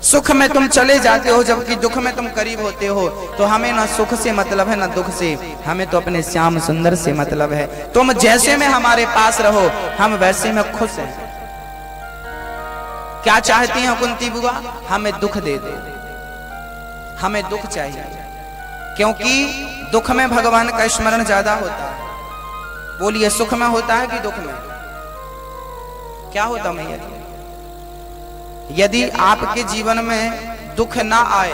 सुख में तुम चले जाते हो जबकि दुख में तुम करीब होते हो। तो हमें ना सुख से मतलब है ना दुख से, हमें तो अपने श्याम सुंदर से मतलब है। तुम जैसे में हमारे पास रहो हम वैसे में खुश हैं। क्या चाहती हैं कुंती बुआ? हमें दुख दे दो, हमें दुख चाहिए, क्योंकि दुख में भगवान का स्मरण ज्यादा होता है। बोलिए, सुख में होता है कि दुख में? क्या होता मैया जी? यदि आपके जीवन में दुख ना आए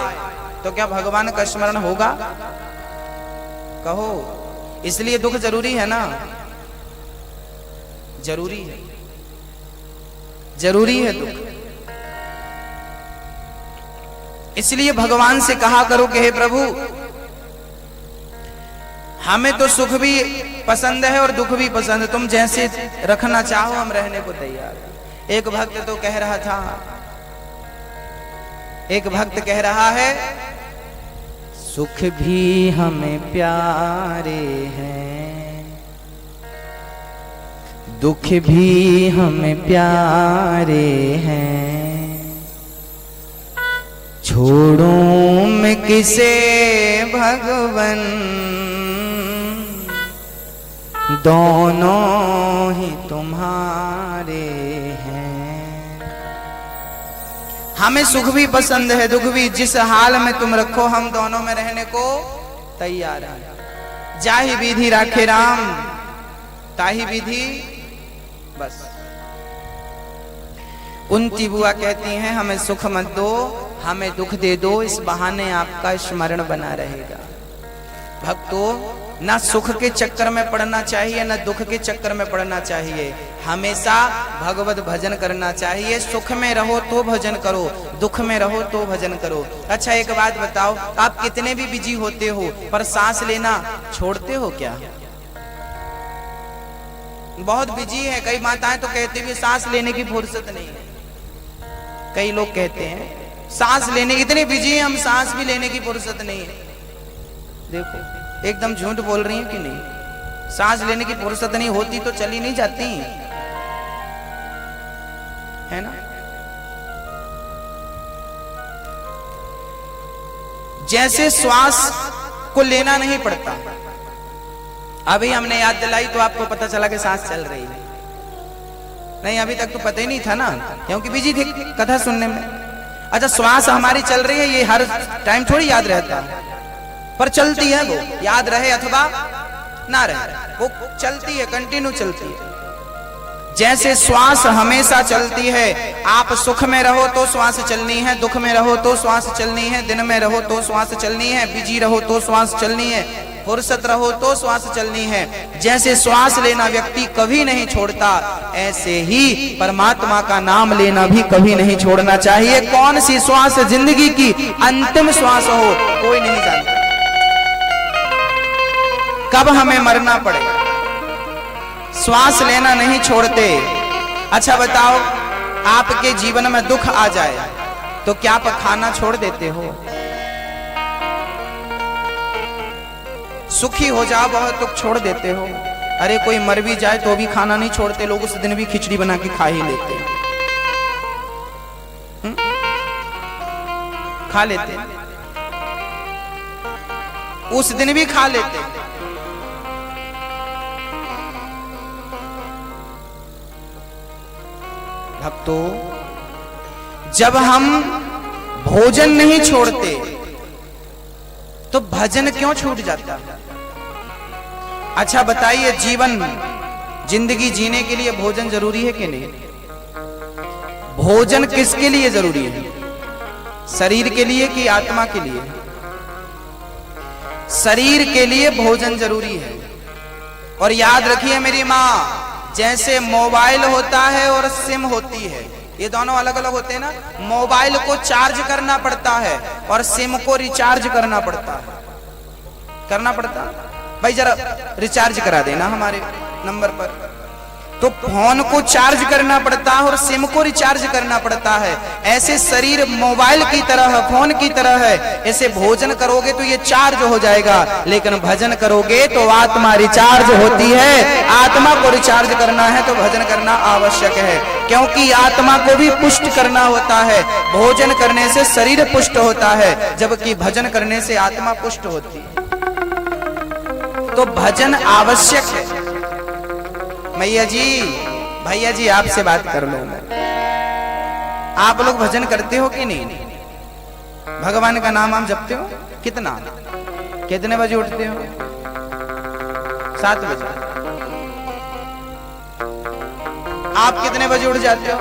तो क्या भगवान का स्मरण होगा? कहो। इसलिए दुख जरूरी है ना, जरूरी है, जरूरी है दुख। इसलिए भगवान से कहा करो कि हे प्रभु, हमें तो सुख भी पसंद है और दुख भी पसंद है, तुम जैसे रखना चाहो हम रहने को तैयार हैं। एक भक्त तो कह रहा था, एक भक्त कह रहा है, सुख भी हमें प्यारे हैं, दुख भी हमें प्यारे हैं, छोड़ूं मैं किसे भगवन, दोनों ही तुम्हारे हैं। हमें सुख भी पसंद है, दुख भी, जिस हाल में तुम रखो हम दोनों में रहने को तैयार हैं। जाहि विधि राखे राम ताहि विधि बस। कुंती बुआ कहती हैं, हमें सुख मत दो, हमें दुख दे दो, इस बहाने आपका स्मरण बना रहेगा। भक्तों, ना सुख के चक्कर में पड़ना चाहिए ना दुख के चक्कर में पड़ना चाहिए, हमेशा भगवत भजन करना चाहिए। सुख में रहो तो भजन करो, दुख में रहो तो भजन करो। अच्छा एक बात बताओ, आप कितने भी बिजी होते हो पर सांस लेना छोड़ते हो क्या? बहुत बिजी है, कई माताएं तो कहती भी सांस लेने की फुर्सत नहीं है। कई लोग कहते हैं सांस लेने, इतने बिजी हैं हम, सांस भी लेने की फुर्सत नहीं है। देखो एकदम झूठ बोल रही है कि नहीं? सांस लेने की फुर्सत नहीं होती तो चली नहीं जाती है ना। जैसे श्वास को लेना नहीं पड़ता, अभी हमने याद दिलाई तो आपको पता चला कि सांस चल रही है। नहीं, अभी तक तो पता ही नहीं था ना, क्योंकि बिजी थे कथा सुनने में। अच्छा, श्वास हमारी चल रही है, ये हर टाइम थोड़ी याद रहता है, पर चलती है वो, याद रहे अथवा ना रहे, वो चलती है, कंटिन्यू चलती है। जैसे श्वास हमेशा चलती है, आप सुख में रहो तो श्वास चलनी है, दुख में रहो तो श्वास चलनी है, दिन में रहो तो श्वास चलनी है, बिजी रहो तो श्वास चलनी है, फुर्सत रहो तो श्वास चलनी है। जैसे श्वास लेना व्यक्ति कभी नहीं छोड़ता, ऐसे ही परमात्मा का नाम लेना भी कभी नहीं छोड़ना चाहिए। कौन सी श्वास जिंदगी की अंतिम श्वास हो कोई नहीं जानता, कब हमें मरना पड़े, श्वास लेना नहीं छोड़ते। अच्छा बताओ, आपके जीवन में दुख आ जाए तो क्या आप खाना छोड़ देते हो? सुखी हो जाओ बहुत तो छोड़ देते हो। अरे कोई मर भी जाए तो भी खाना नहीं छोड़ते लोग, उस दिन भी खिचड़ी बना के खा ही लेते, खा लेते, उस दिन भी खा लेते। भक्तों, जब हम भोजन नहीं छोड़ते तो भजन क्यों छूट जाता? अच्छा बताइए, जीवन जिंदगी जीने के लिए भोजन जरूरी है कि नहीं? भोजन किसके लिए जरूरी है? शरीर के लिए कि आत्मा के लिए? शरीर के लिए भोजन जरूरी है। और याद रखिए मेरी माँ, जैसे मोबाइल होता है और सिम होती है, ये दोनों अलग अलग होते हैं ना। मोबाइल को चार्ज करना पड़ता है और सिम को रिचार्ज करना पड़ता है। करना पड़ता, भाई जरा रिचार्ज करा देना हमारे नंबर पर। तो फोन को चार्ज करना पड़ता है और सिम को रिचार्ज करना पड़ता है। ऐसे शरीर मोबाइल की तरह, फोन की तरह है। ऐसे भोजन करोगे तो ये चार्ज हो जाएगा, लेकिन भजन करोगे तो आत्मा रिचार्ज होती है। आत्मा को रिचार्ज करना है तो भजन करना आवश्यक है। क्योंकि आत्मा को भी पुष्ट करना होता है। भोजन करने से शरीर पुष्ट होता है, जबकि भजन करने से आत्मा पुष्ट होती है। तो भजन आवश्यक है। मैया जी, भैया जी, आपसे बात कर लो मैं, आप लोग भजन करते हो कि नहीं? भगवान का नाम आप जपते हो? कितना? कितने बजे उठते हो? 7 बजे। आप कितने बजे उठ जाते हो?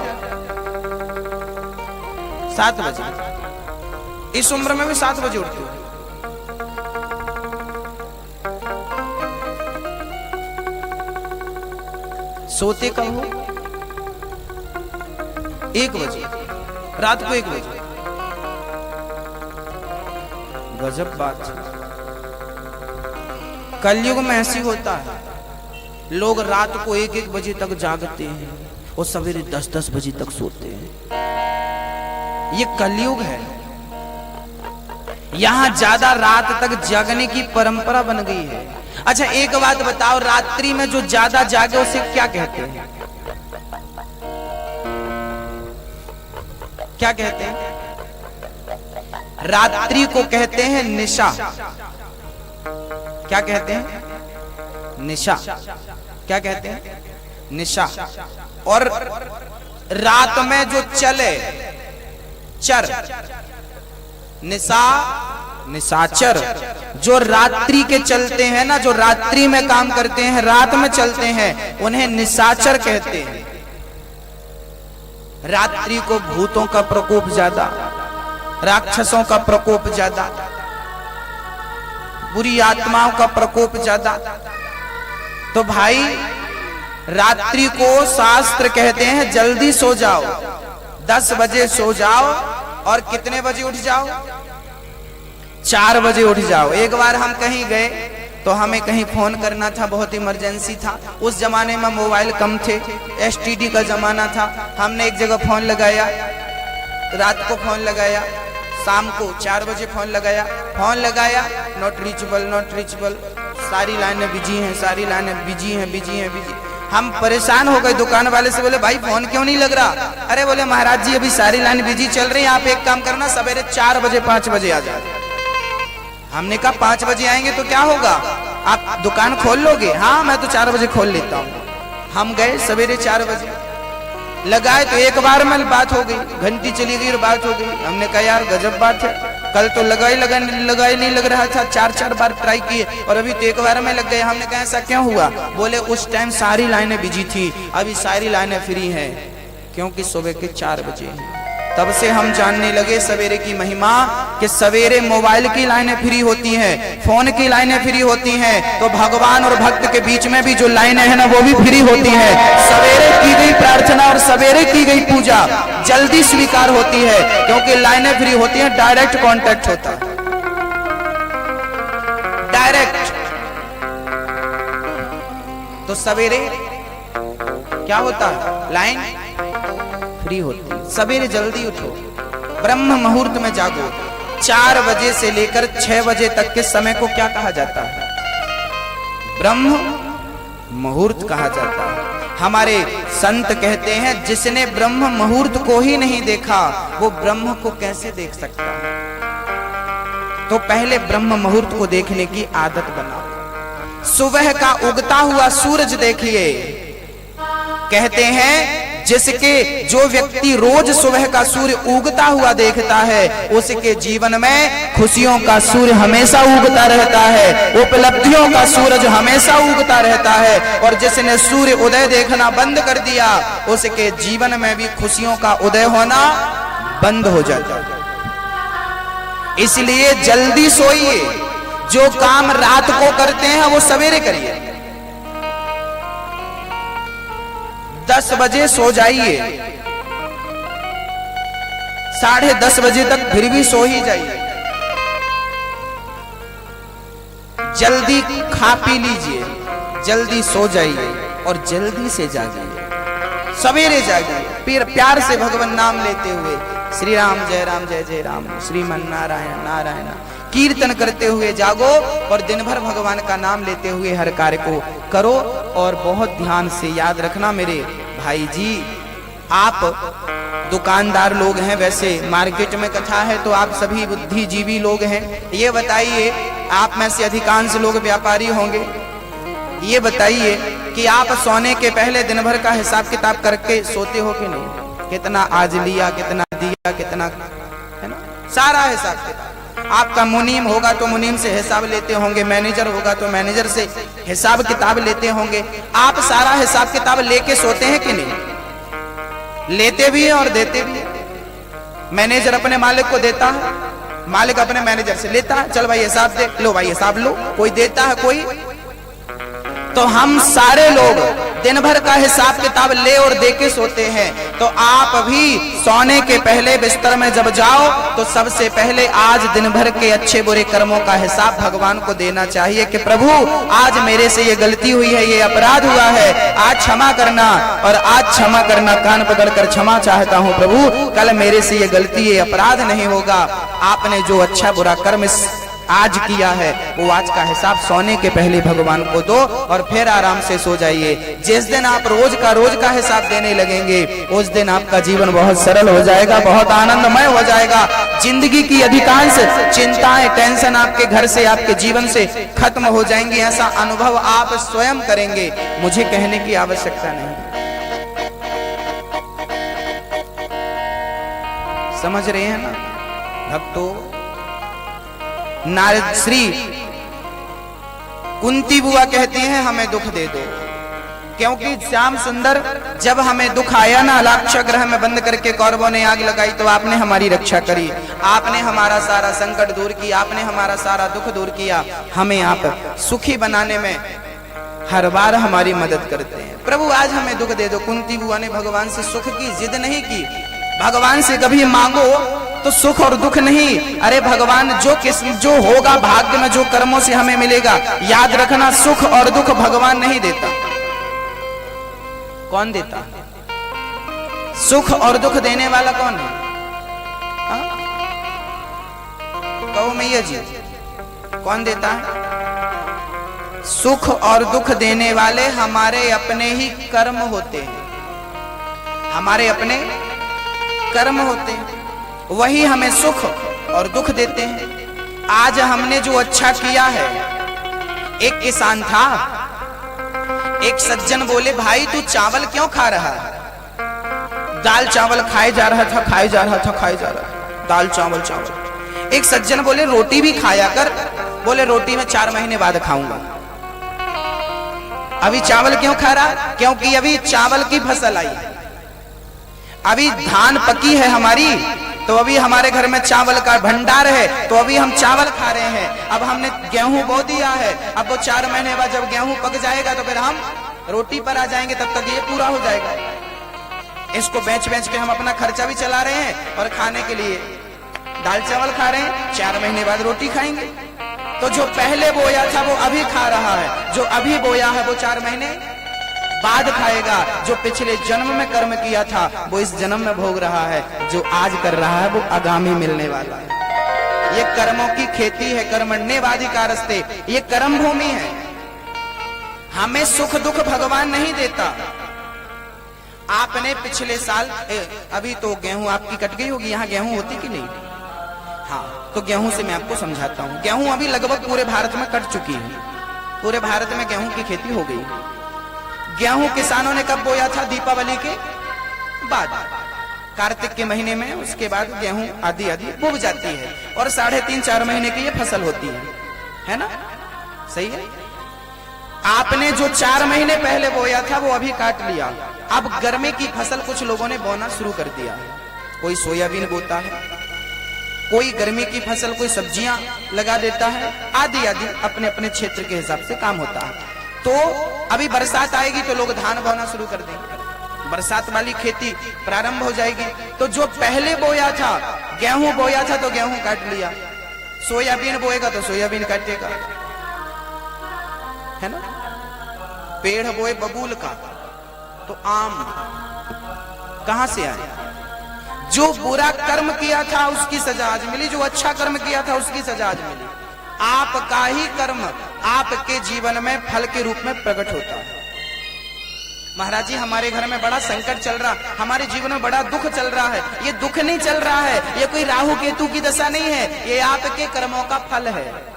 7 बजे। इस उम्र में भी 7 बजे उठते हो? सोते कब हो? 1 बजे, रात को 1 बजे। गजब बात है। कलयुग में ऐसी होता है, लोग रात को 1-1 बजे तक जागते हैं और सवेरे 10-10 बजे तक सोते हैं। ये कलयुग है। यहां ज्यादा रात तक जागने की परंपरा बन गई है। अच्छा, एक बात बताओ, रात्रि में जो ज्यादा जागे उसे क्या कहते हैं? क्या कहते हैं? रात्रि को कहते हैं निशा। क्या कहते हैं? निशा। क्या कहते हैं? निशा। और रात में जो चले, चर, निशा, निशाचर, जो रात्रि के चलते हैं ना, जो रात्रि में काम करते हैं, रात में चलते हैं, उन्हें निशाचर कहते हैं। रात्रि को भूतों का प्रकोप ज्यादा, राक्षसों का प्रकोप ज्यादा, बुरी आत्माओं का प्रकोप ज्यादा। तो भाई, रात्रि को शास्त्र कहते हैं जल्दी सो जाओ, 10 बजे सो जाओ और कितने बजे उठ जाओ? 4 बजे उठ जाओ। एक बार हम कहीं गए तो हमें कहीं फोन करना था, बहुत इमरजेंसी था। उस जमाने में मोबाइल कम थे, STD का जमाना था। हमने एक जगह फोन लगाया, रात को फोन लगाया, शाम को 4 बजे फोन लगाया, नॉट रीचेबल, नॉट रीचेबल, सारी लाइनें बिजी हैं, सारी लाइनें बिजी हैं, बिजी हैं, बिजी। हम परेशान हो गए। दुकान वाले से बोले, भाई फोन क्यों नहीं लग रहा? अरे बोले, महाराज जी अभी सारी लाइन बिजी चल रही है, आप एक काम करना, सवेरे 4 बजे 5 बजे आ जाए। हमने कहा 5 बजे आएंगे तो क्या होगा, आप दुकान खोल लोगे? हाँ, मैं तो 4 बजे खोल लेता हूँ। हम गए सवेरे 4 बजे, लगाए तो एक बार में बात हो गई, घंटी चली गई और बात हो गई। हमने कहा यार गजब बात है, कल तो लगाई नहीं लग रहा था, 4-4 बार ट्राई किए और अभी तो एक बार में लग गए। हमने कहा ऐसा क्यों हुआ? बोले उस टाइम सारी लाइनें बिजी थी, अभी सारी लाइनें फ्री हैं, क्योंकि सुबह के 4 बजे हैं। तब से हम जानने लगे सवेरे की महिमा, कि सवेरे मोबाइल की लाइनें फ्री होती हैं, फोन की लाइनें फ्री होती हैं, तो भगवान और भक्त के बीच में भी जो लाइनें हैं ना, वो भी फ्री होती हैं। सवेरे की गई प्रार्थना और सवेरे की गई पूजा जल्दी स्वीकार होती है, क्योंकि लाइनें फ्री होती हैं, डायरेक्ट कांटेक्ट होता है, डायरेक्ट। तो सवेरे क्या होता है? लाइन फ्री होती है। सवेरे जल्दी उठो, ब्रह्म मुहूर्त में जागो। 4 बजे से लेकर 6 बजे तक के समय को क्या कहा जाता है? ब्रह्म मुहूर्त कहा जाता है। हमारे संत कहते हैं, जिसने ब्रह्म मुहूर्त को ही नहीं देखा, वो ब्रह्म को कैसे देख सकता है? तो पहले ब्रह्म मुहूर्त को देखने की आदत बनाओ। सुबह का उगता हुआ सूरज देखिए। कहते हैं, जो व्यक्ति रोज सुबह का सूर्य उगता हुआ देखता है, उसके जीवन में खुशियों का सूर्य हमेशा उगता रहता है, उपलब्धियों का सूरज हमेशा उगता रहता है। और जिसने सूर्य उदय देखना बंद कर दिया, उसके जीवन में भी खुशियों का उदय होना बंद हो जाता है। इसलिए जल्दी सोइए। जो काम रात को करते हैं वो सवेरे करिए। 10 बजे सो जाइए, 10:30 बजे तक फिर भी सो ही जाइए। जल्दी खा पी लीजिए, जल्दी सो जाइए और जल्दी से जागिए, सवेरे जागिए। प्यार से भगवान नाम लेते हुए श्री राम जय राम जय जय राम, श्रीमन नारायण नारायण कीर्तन करते हुए जागो और दिन भर भगवान का नाम लेते हुए हर कार्य को करो। और बहुत ध्यान से याद रखना मेरे भाई जी, आप दुकानदार लोग हैं, वैसे मार्केट में कथा है तो आप सभी बुद्धिजीवी लोग हैं। ये बताइए, आप में से अधिकांश लोग व्यापारी होंगे। ये बताइए कि आप सोने के पहले दिन भर का हिसाब किताब करके सोते हो कि नहीं? कितना आज लिया, कितना दिया, कितना, है ना, सारा हिसाब किताब। आपका मुनीम होगा तो मुनीम से हिसाब लेते होंगे, मैनेजर होगा तो मैनेजर से हिसाब किताब लेते होंगे। आप सारा हिसाब किताब लेके सोते हैं कि नहीं? लेते भी है और देते भी है। मैनेजर अपने मालिक को देता है, मालिक अपने मैनेजर से लेता है, चल भाई हिसाब दे, लो भाई हिसाब लो। कोई देता है, कोई। तो हम सारे लोग दिन भर का हिसाब किताब ले और दे के सोते हैं। तो आप भी सोने के पहले बिस्तर में जब जाओ तो सबसे पहले आज दिन भर के अच्छे बुरे कर्मों का हिसाब भगवान को देना चाहिए कि प्रभु आज मेरे से ये गलती हुई है, ये अपराध हुआ है, आज क्षमा करना। और आज क्षमा करना, कान पकड़कर क्षमा चाहता हूँ प्रभु, कल मेरे से ये गलती, ये अपराध नहीं होगा। आपने जो अच्छा बुरा कर्म आज किया है वो आज का हिसाब सोने के पहले भगवान को दो और फिर आराम से सो जाइए। जिस दिन आप रोज का हिसाब देने लगेंगे उस दिन आपका जीवन बहुत सरल हो जाएगा, बहुत आनंदमय हो जाएगा। जिंदगी की अधिकांश चिंताएं, टेंशन आपके घर से, आपके जीवन से खत्म हो जाएंगी। ऐसा अनुभव आप स्वयं करेंगे, मुझे कहने की आवश्यकता नहीं। समझ रहे हैं ना भक्तों? नारद श्री कुंती बुआ कहती हैं हमें दुख दे दो, क्योंकि श्याम सुंदर जब हमें दुख आया ना, लाक्षा ग्रह में बंद करके कौरवों ने आग लगाई तो आपने हमारी रक्षा करी, आपने हमारा सारा संकट दूर किया, आपने हमारा सारा दुख दूर किया। हमें आप सुखी बनाने में हर बार हमारी मदद करते हैं। प्रभु आज हमें दुख दे दो। कुंती बुआ ने भगवान से सुख की जिद नहीं की। भगवान से कभी मांगो तो सुख और दुख नहीं, अरे भगवान जो होगा भाग्य में, जो कर्मों से हमें मिलेगा, याद रखना सुख और दुख भगवान नहीं देता। कौन देता? सुख और दुख देने वाला कौन है? कहो मैया जी, कौन देता है? सुख और दुख देने वाले हमारे अपने ही कर्म होते हैं, हमारे अपने कर्म होते हैं, वही हमें सुख और दुख देते हैं। आज हमने जो अच्छा किया है, एक किसान था, एक सज्जन बोले भाई तू चावल क्यों खा रहा है? दाल चावल खाए जा रहा था, खाए जा रहा था, खाए जा रहा था, दाल चावल चावल। एक सज्जन बोले रोटी भी खाया कर। बोले रोटी में 4 महीने बाद खाऊंगा। अभी चावल क्यों खा रहा? क्योंकि अभी चावल की फसल आई, अभी धान पकी है हमारी, तो अभी हमारे घर में चावल का भंडार है, तो अभी हम चावल खा रहे हैं। अब हमने गेहूं बो दिया है, अब वो 4 महीने बाद जब गेहूं पक जाएगा तो फिर हम रोटी पर आ जाएंगे, तब तक ये पूरा हो जाएगा। इसको बेच के हम अपना खर्चा भी चला रहे हैं और खाने के लिए दाल चावल खा रहे हैं, 4 महीने बाद रोटी खाएंगे। तो जो पहले बोया था वो अभी खा रहा है, जो अभी बोया है वो 4 महीने बाद खाएगा। जो पिछले जन्म में कर्म किया था वो इस जन्म में भोग रहा है, जो आज कर रहा है वो आगामी मिलने वाला है। ये कर्मों की खेती है, कर्मण्येवाधिकारस्ते, ये कर्म भूमि है। हमें सुख दुख भगवान नहीं देता। आपने पिछले साल अभी तो गेहूं आपकी कट गई होगी, यहाँ गेहूं होती कि नहीं? हाँ, तो गेहूं से मैं आपको समझाता हूँ। गेहूं अभी लगभग पूरे भारत में कट चुकी है, पूरे भारत में गेहूं की खेती हो गई। गेहूं किसानों ने कब बोया था? दीपावली के बाद, कार्तिक के महीने में। उसके बाद गेहूं आधी बुब जाती है और 3.5-4 महीने की ये फसल होती है ना? सही है। आपने जो 4 महीने पहले बोया था वो अभी काट लिया। अब गर्मी की फसल कुछ लोगों ने बोना शुरू कर दिया है। कोई सोयाबीन बोता है, कोई गर्मी की फसल, कोई सब्जियां लगा देता है, आदि अपने अपने क्षेत्र के हिसाब से काम होता है। तो अभी बरसात आएगी तो लोग धान बोना शुरू कर देंगे, बरसात वाली खेती प्रारंभ हो जाएगी। तो जो पहले बोया था, गेहूं बोया था तो गेहूं काट लिया, सोयाबीन बोएगा तो सोयाबीन काटेगा, है ना? पेड़ बोए बबूल का तो आम कहां से आए? जो बुरा कर्म किया था उसकी सजा आज मिली, जो अच्छा कर्म किया था उसकी सजा आज मिली। आपका ही कर्म आपके जीवन में फल के रूप में प्रकट होता है। महाराज जी हमारे घर में बड़ा संकट चल रहा, हमारे जीवन में बड़ा दुख चल रहा है। ये दुख नहीं चल रहा है, ये कोई राहु केतु की दशा नहीं है, ये आपके कर्मों का फल है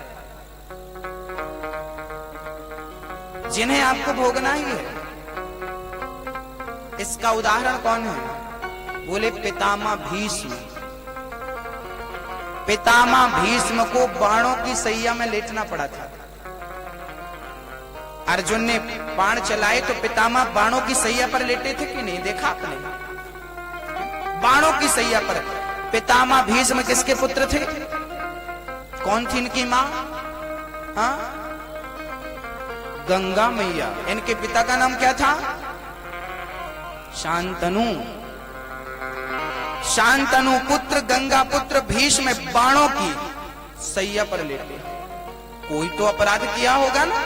जिन्हें आपको भोगना ही है। इसका उदाहरण कौन है? बोले पितामह भीष्म। पितामह भीष्म को बाणों की सैया में लेटना पड़ा था। अर्जुन ने बाण चलाए तो पितामह बाणों की सैया पर लेटे थे कि नहीं? देखा आपने? बाणों की सैया पर। पितामह भीष्म किसके पुत्र थे? कौन थी इनकी मां? हाँ, गंगा मैया। इनके पिता का नाम क्या था? शांतनु। शांतनु पुत्र गंगा पुत्र भीष्म बाणों की सैया पर लेटे। कोई तो अपराध किया होगा ना,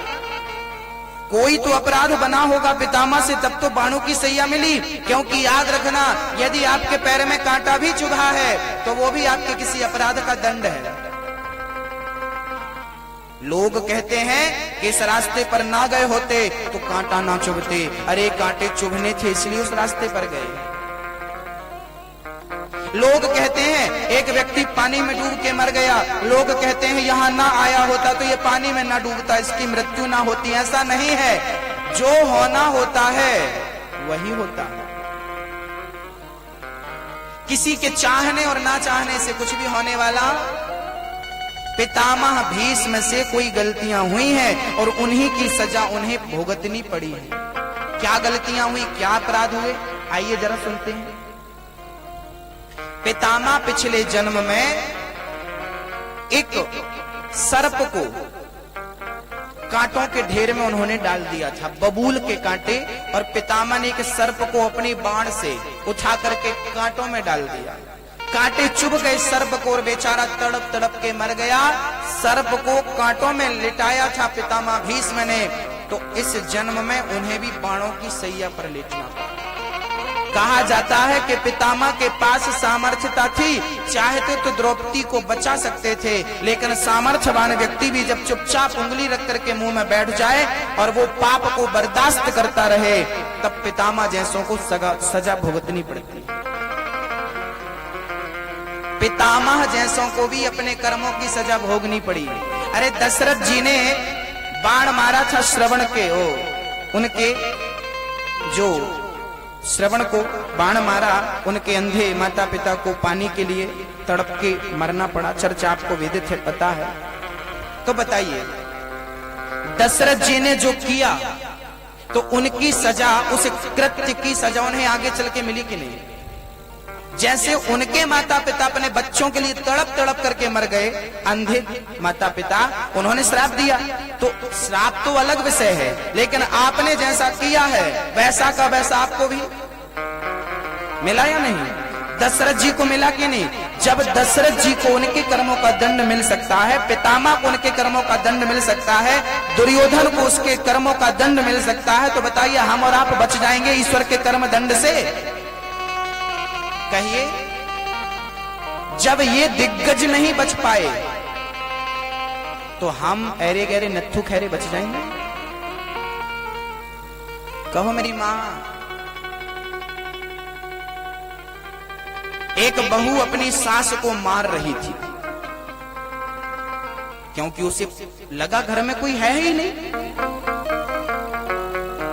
कोई तो अपराध बना होगा पितामह से, तब तो बाणों की सैया मिली। क्योंकि याद रखना, यदि आपके पैर में कांटा भी चुभा है तो वो भी आपके किसी अपराध का दंड है। लोग कहते हैं कि इस रास्ते पर ना गए होते तो कांटा ना चुभते। अरे कांटे चुभने थे इसलिए उस रास्ते पर गए। लोग कहते हैं एक व्यक्ति पानी में डूब के मर गया, लोग कहते हैं यहां ना आया होता तो ये पानी में ना डूबता, इसकी मृत्यु ना होती। ऐसा नहीं है, जो होना होता है वही होता है। किसी के चाहने और ना चाहने से कुछ भी होने वाला। पितामह भीष्म से कोई गलतियां हुई हैं और उन्हीं की सजा उन्हें भुगतनी पड़ी है। क्या गलतियां हुई, क्या अपराध हुए, आइए जरा सुनते हैं। पितामह पिछले जन्म में एक सर्प को कांटों के ढेर में उन्होंने डाल दिया था, बबूल के कांटे, और पितामह ने एक सर्प को अपनी बाण से उठा करके कांटों में डाल दिया। कांटे चुभ गए सर्प को और बेचारा तड़प तड़प के मर गया। सर्प को कांटों में लिटाया था पितामह भीष्म ने, तो इस जन्म में उन्हें भी बाणों की सैया पर लेटना पड़ा। कहा जाता है कि पितामह के पास सामर्थ्यता थी, चाहते तो द्रौपदी को बचा सकते थे, लेकिन सामर्थ्यवान व्यक्ति भी जब चुपचाप उंगली रख करके मुंह में बैठ जाए और वो पाप को बर्दाश्त करता रहे, तब पितामह जैसों को सजा भुगतनी पड़ती। पितामह जैसों को भी अपने कर्मों की सजा भोगनी पड़ी। अरे दशरथ जी ने बाण मारा था श्रवण के, उनके जो श्रवण को बाण मारा, उनके अंधे माता पिता को पानी के लिए तड़प के मरना पड़ा। चर्चा आपको विदित है, पता है। तो बताइए, दशरथ जी ने जो किया तो उनकी सजा, उस कृत्य की सजा उन्हें आगे चल के मिली कि नहीं? जैसे उनके माता पिता अपने बच्चों के लिए तड़प तड़प करके मर गए, अंधे माता पिता, उन्होंने श्राप दिया। तो श्राप तो अलग विषय है, लेकिन आपने जैसा किया है वैसा का वैसा आपको भी मिला या नहीं? दशरथ जी को मिला कि नहीं? जब दशरथ जी को उनके कर्मों का दंड मिल सकता है, पितामह को उनके कर्मों का दंड मिल सकता है, दुर्योधन को उसके कर्मों का दंड मिल सकता है, तो बताइए हम और आप बच जाएंगे ईश्वर के कर्म दंड से? कहिए। जब ये दिग्गज नहीं बच पाए तो हम ऐरे गहरे नत्थु खैरे बच जाएंगे? कहो मेरी मां। एक बहू अपनी सास को मार रही थी क्योंकि उसे लगा घर में कोई है ही नहीं।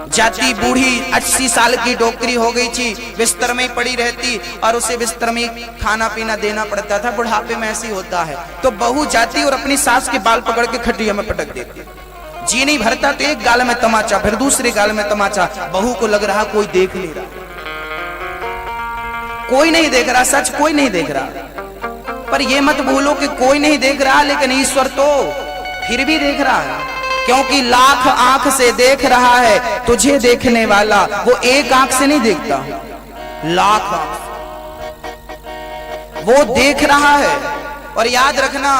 जाती बूढ़ी 80 साल की डोकरी हो गई थी, बिस्तर में ही पड़ी रहती और उसे बिस्तर में खाना पीना देना पड़ता था। बुढ़ापे में ऐसी होता है। तो बहू जाती और अपनी सास के बाल पकड़ के खटिया में पटक देती। जी नहीं भरता तो एक गाल में तमाचा, फिर दूसरे गाल में तमाचा। बहू को लग रहा कोई देख ले रहा, कोई नहीं देख रहा, सच कोई नहीं देख रहा। पर ये मत भूलो कि कोई नहीं देख रहा, लेकिन ईश्वर तो फिर भी देख रहा है, क्योंकि लाख आंख से देख रहा है तुझे देखने वाला, वो एक आंख से नहीं देखता, लाख आंख वो देख रहा है। और याद रखना,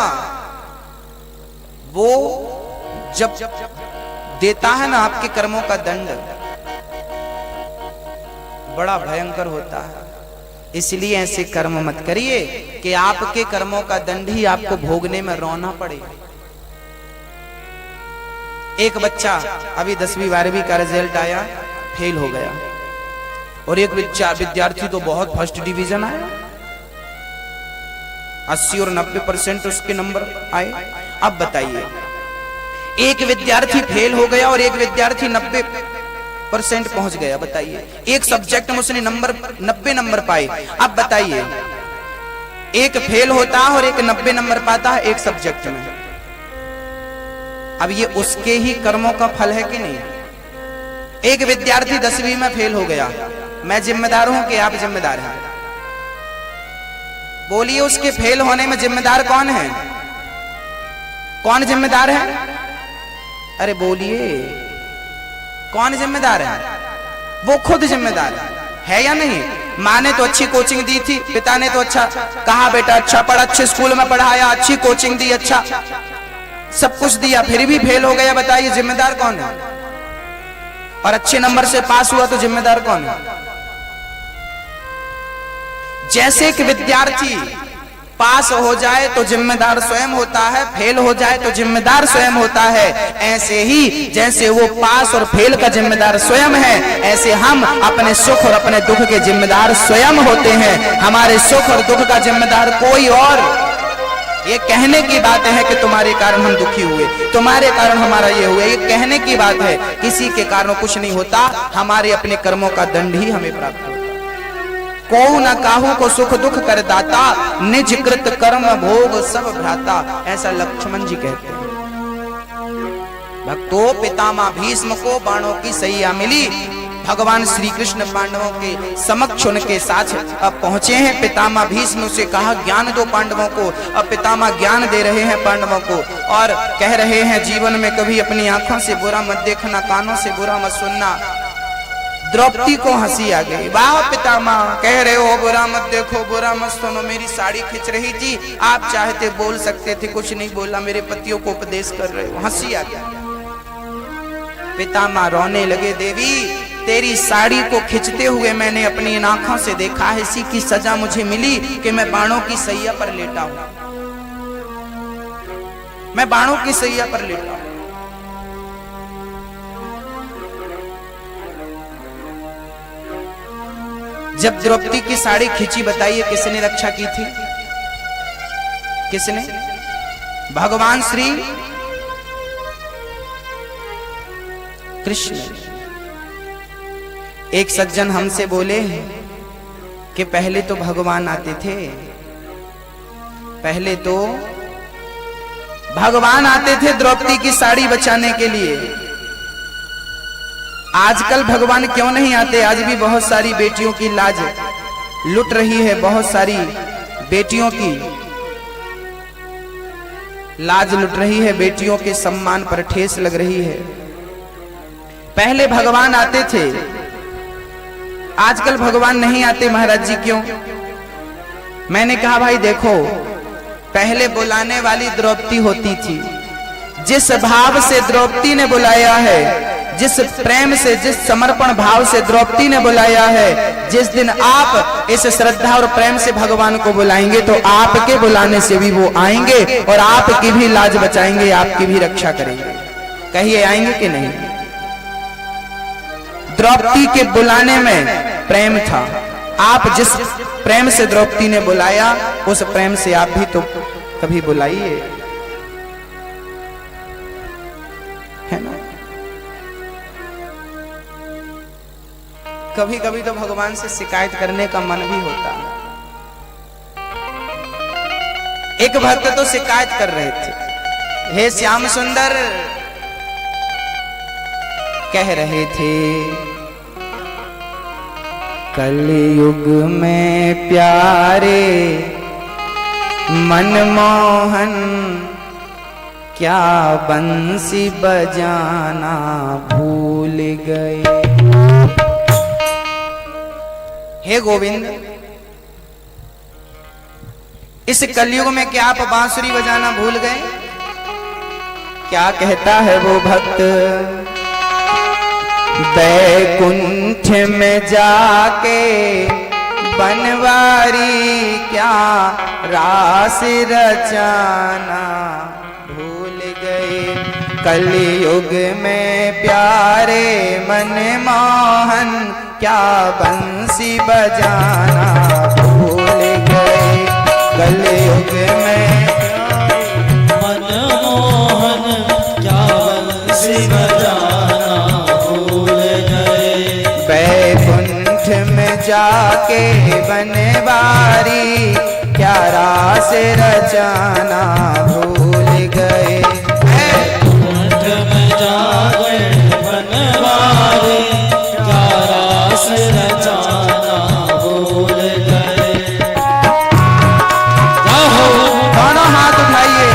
वो जब देता है ना आपके कर्मों का दंड, बड़ा भयंकर होता है। इसलिए ऐसे कर्म मत करिए कि आपके कर्मों का दंड ही आपको भोगने में रोना पड़े। एक बच्चा अभी 10वीं 12वीं का रिजल्ट आया, फेल हो गया। और एक विद्यार्थी तो बहुत फर्स्ट डिवीजन आया, 80 और 90% उसके नंबर आए। अब बताइए, एक विद्यार्थी फेल हो गया और एक विद्यार्थी 90% पहुंच गया। बताइए, एक सब्जेक्ट में उसने 90 नंबर पाए। अब बताइए, एक फेल होता है और एक 90 नंबर पाता है एक सब्जेक्ट में। अब ये उसके ही कर्मों का फल है कि नहीं? एक विद्यार्थी 10वीं में फेल हो गया, मैं जिम्मेदार हूं कि आप जिम्मेदार हैं? बोलिए, उसके फेल होने में जिम्मेदार कौन है? कौन जिम्मेदार है? अरे बोलिए, कौन जिम्मेदार है? वो खुद जिम्मेदार है या नहीं? माँ ने तो अच्छी कोचिंग दी थी, पिता ने तो अच्छा कहा, बेटा अच्छा पढ़, अच्छे स्कूल में पढ़ाया, अच्छी कोचिंग दी, अच्छा सब कुछ दिया, फिर भी फेल हो गया। बताइए, जिम्मेदार कौन है? और अच्छे नंबर से पास हुआ तो जिम्मेदार कौन है? जैसे कि विद्यार्थी पास हो जाए तो जिम्मेदार स्वयं होता है, फेल हो जाए तो जिम्मेदार स्वयं होता है, ऐसे ही जैसे वो पास और फेल का जिम्मेदार स्वयं है, ऐसे हम अपने सुख और अपने दुख के जिम्मेदार स्वयं होते हैं। हमारे सुख और दुख का जिम्मेदार कोई और, ये कहने की बात है कि तुम्हारे कारण हम दुखी हुए, तुम्हारे कारण हमारा ये हुआ, ये कहने की बात है। किसी के कारण कुछ नहीं होता, हमारे अपने कर्मों का दंड ही हमें प्राप्त होता। को न काहू को सुख दुख कर दाता, निज कृत कर्म भोग सब भ्राता, ऐसा लक्ष्मण जी कहते हैं। भक्तों, पितामह भीष्म को बाणों की सैया मिली। भगवान श्री कृष्ण पांडवों के समक्ष उनके साथ अब पहुंचे हैं। पितामह भीष्म से कहा, ज्ञान दो पांडवों को। अब पितामह ज्ञान दे रहे हैं पांडवों को और कह रहे हैं, जीवन में कभी अपनी आंखों से बुरा मत देखना, कानों से बुरा मत सुनना। द्रौपदी को हंसी आ गई। वाह पितामह, कह रहे हो बुरा मत देखो, बुरा मत सुनो, मेरी साड़ी खींच रही थी, आप चाहते बोल सकते थे, कुछ नहीं बोला, मेरे पतियों को उपदेश कर रहे हो। हंसी आ गई। पितामह रोने लगे, देवी तेरी साड़ी को खींचते हुए मैंने अपनी इन आंखों से देखा है, इसी की सजा मुझे मिली कि मैं बाणों की सैया पर लेटा हूं, मैं बाणों की सैया पर लेटा हूं। जब द्रौपदी की साड़ी खींची, बताइए किसने रक्षा की थी? किसने? भगवान श्री कृष्ण। एक सज्जन हमसे बोले कि पहले तो भगवान आते थे, पहले तो भगवान आते थे द्रौपदी की साड़ी बचाने के लिए, आजकल भगवान क्यों नहीं आते? आज भी बहुत सारी बेटियों की लाज लुट रही है, बहुत सारी बेटियों की लाज लुट रही है, बेटियों के सम्मान पर ठेस लग रही है। पहले भगवान आते थे, आजकल भगवान नहीं आते। महाराज जी क्यों? मैंने कहा भाई देखो, पहले बुलाने वाली द्रौपदी होती थी, जिस भाव से द्रौपदी ने बुलाया है, जिस प्रेम से, जिस समर्पण भाव से द्रौपदी ने बुलाया है, जिस दिन आप इस श्रद्धा और प्रेम से भगवान को बुलाएंगे तो आपके बुलाने से भी वो आएंगे और आपकी भी लाज बचाएंगे, आपकी भी रक्षा करेंगे। कहिए आएंगे कि नहीं? द्रौपदी के बुलाने में प्रेम था। आप जिस प्रेम से द्रौपदी ने बुलाया, उस प्रेम से आप भी तो कभी बुलाइए, है ना? कभी कभी तो भगवान से शिकायत करने का मन भी होता है। एक भक्त तो शिकायत कर रहे थे, हे श्याम सुंदर, कह रहे थे कलयुग में प्यारे मनमोहन, क्या बंसी बजाना भूल गए। हे गोविंद, इस कलयुग में क्या आप बांसुरी बजाना भूल गए? क्या कहता है वो भक्त? बैकुंठ में जाके बनवारी क्या रास रचाना भूल गए। कलयुग में प्यारे मन मोहन क्या बंसी बजाना भूल गए। कलयुग में मन मोहन क्या बंसी बजाना भूल गए। बैकुंठ में जाके बनवारी क्या रास रचाना भूल गए। बैकुंठ में जाके बनवारी क्या रास रचाना भूल गए। दोनों हाथ उठाइए।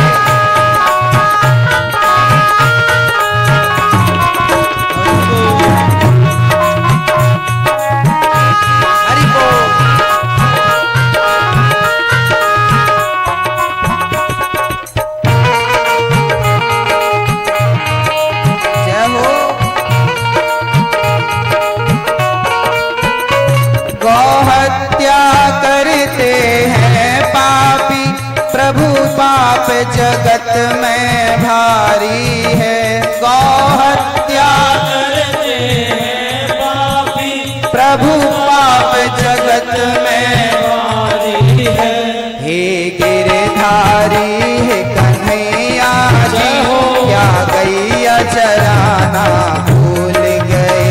हरि बोल। जय हो। गौहत्या करते हैं पापी, प्रभु पाप जगत में भारी है। गौहत्या करते हैं पापी, प्रभु पाप जगत में भारी है। हे गिरधारी है कन्हैया जी, क्या गैया चराना भूल गए।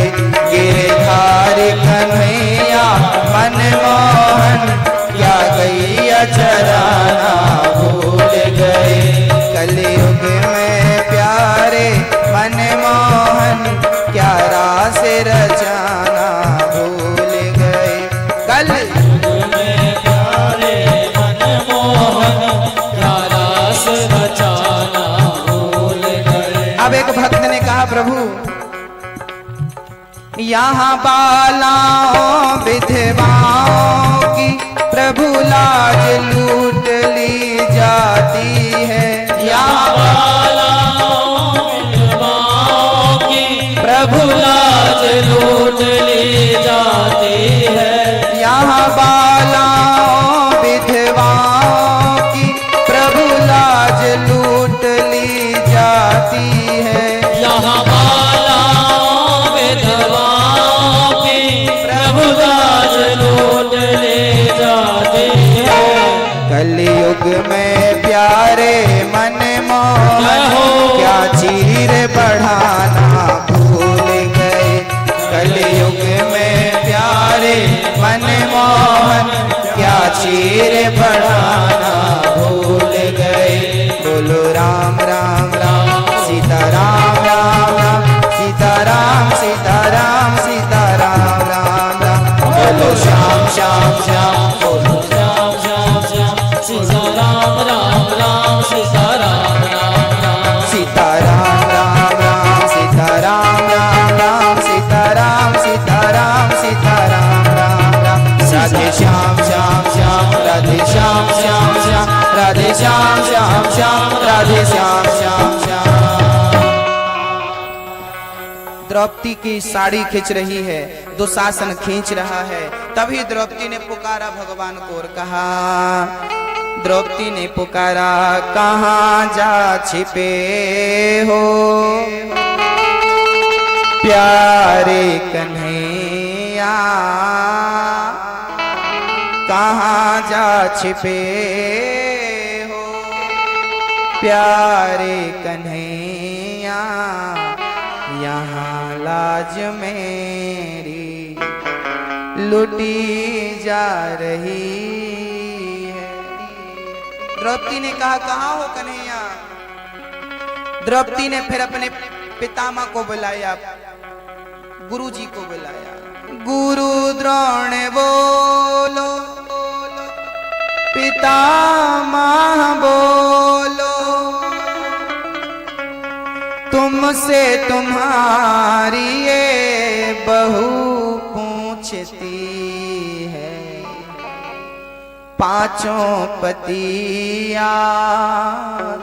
गिरधारी कन्हैया मनमोहन क्या गैया चराना भूल गए। कलयुग में प्यारे मनमोहन क्या रास रचाना भूल गए। कल में प्यारे मनमोहन क्या रास रचाना भूल गए। अब एक भक्त ने कहा प्रभु यहाँ बालाओं विधवाओं की प्रभु लाज लूट ली जाती है। यहाँ बालाओं विधवाओं की प्रभु लाज लूट ली जाती है। यहाँ बालाओं विधवाओं की प्रभु लाज लूट ली जाती है। यहाँ बालाओं विधवाओं की प्रभु लाज लूट ली जाती है। कलयुग में प्यारे मनमोहन क्या चीर बढ़ाना भूल गए। कलयुग में प्यारे मनमोहन क्या चीर बढ़ाना भूल गए। बोलो राम राम राम सीता राम राम राम सीता राम सीता राम सीता राम राम राम। बोलो श्याम श्याम श्याम बोलो श्याम श्याम श्याम सीता राम राम राम सीता राम राम राम। सीता राम राम राम सीता राम राम राम सीता राम सीता राम सीता राम राम राम। राधे श्याम श्याम श्याम राधे श्याम श्याम श्याम राधे श्याम श्याम श्याम राधे श्याम श्याम श्याम। द्रौपदी की साड़ी खींच रही है, दुशासन खींच रहा है। तभी द्रौपदी ने पुकारा भगवान को और कहा, द्रौपदी ने पुकारा कहाँ जा छिपे हो प्यारे कन्हैया, कहाँ जा छिपे हो प्यारे कन्हैया। यहाँ लाज मेरी लुटी जा रही है। द्रौपदी ने कहा कहाँ हो कन्हैया। द्रौपदी ने फिर अपने पितामह को बुलाया, गुरुजी को बुलाया। गुरु द्रोण बोलो पितामह बोलो, तुमसे तुम्हारी ये बहू पूछती है। पांचों पति आज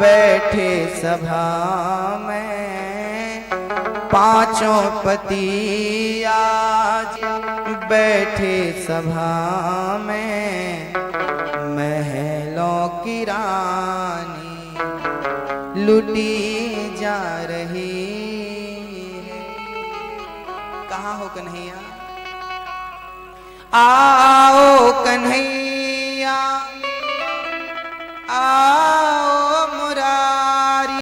बैठे सभा में, पांचों पति आज बैठे सभा में। महलों की रानी लुटी जा रही है। कहाँ हो कन्हैया? आओ कन्हैया, आओ